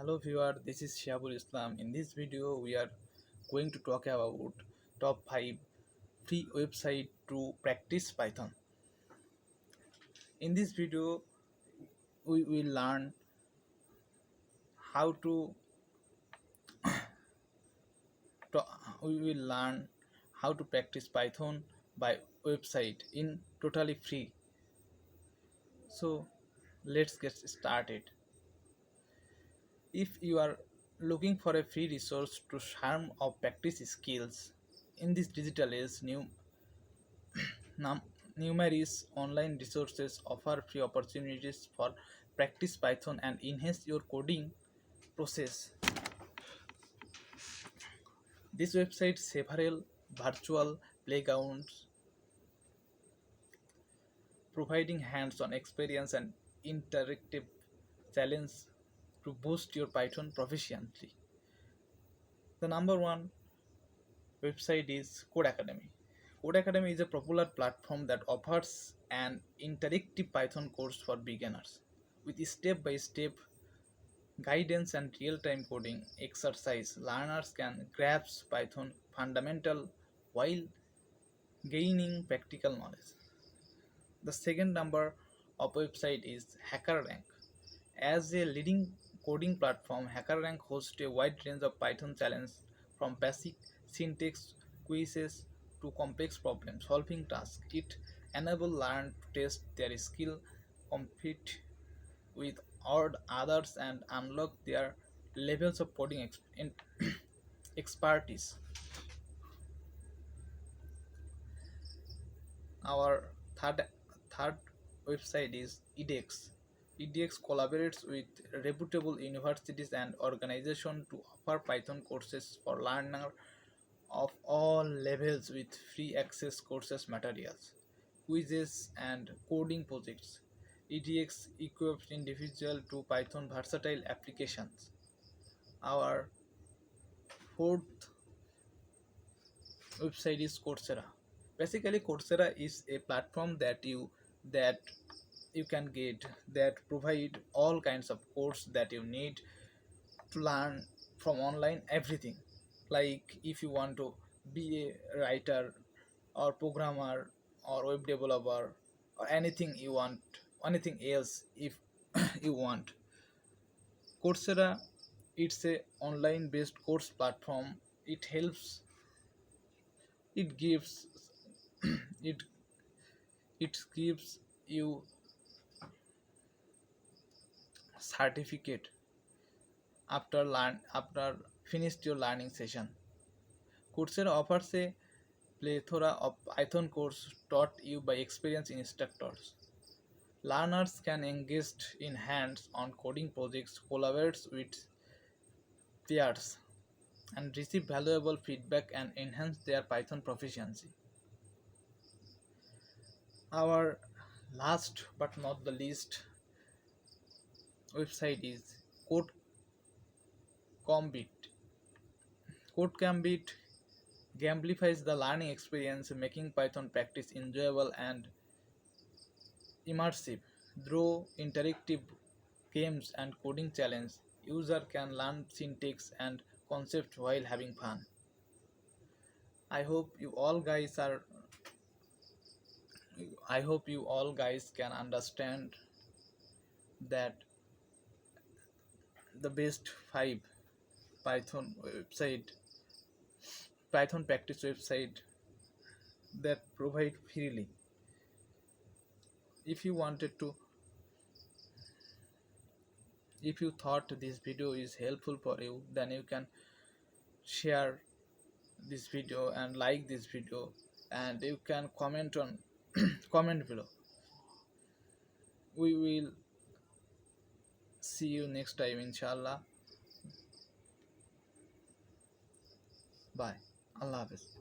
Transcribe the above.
Hello viewer, this is Shiabul Islam. In this video, we are going to talk about top 5 free website to practice Python. In this video, we will learn how to, to we will learn how to practice Python by website in totally free. So let's get started. If you are looking for a free resource to sharpen or practice skills in this digital age, Num- numerous online resources offer free opportunities for practice Python and enhance your coding process. This website several virtual playgrounds providing hands-on experience and interactive challenge to boost your Python proficiency. The number one website is Code Academy. Code Academy is a popular platform that offers an interactive Python course for beginners with step by step guidance and real time coding exercise. Learners can grasp Python fundamental while gaining practical knowledge. The second number of website is HackerRank. As a leading coding platform, HackerRank hosts a wide range of Python challenges from basic syntax quizzes to complex problem solving tasks. It enables learners to test their skill, compete with others, and unlock their levels of coding expertise. Our third website is edX. edX collaborates with reputable universities and organizations to offer Python courses for learners of all levels with free access courses materials, quizzes and coding projects. edX equips individuals to Python versatile applications. Our fourth website is Coursera. Basically, Coursera is a platform that you can get that provide all kinds of course that you need to learn from online everything. Like if you want to be a writer or programmer or web developer or anything you want, anything else if you want. Coursera, it's a online based course platform. It helps, it gives it it gives you certificate after finished your learning session. Coursera offers a plethora of Python courses taught you by experienced instructors. Learners can engage in hands-on coding projects, collaborate with peers, and receive valuable feedback and enhance their Python proficiency. Our last but not the least website is Code Combit. CodeCambit gamifies the learning experience, making Python practice enjoyable and immersive. Through interactive games and coding challenge, user can learn syntax and concepts while having fun. I hope you all guys are I hope you all guys can understand that the best 5 Python website Python practice website that provide freely. If you wanted to if you thought this video is helpful for you, then you can share this video and like this video, and you can comment on comment below. We will see you next time, inshallah. Bye. Allah Hafiz.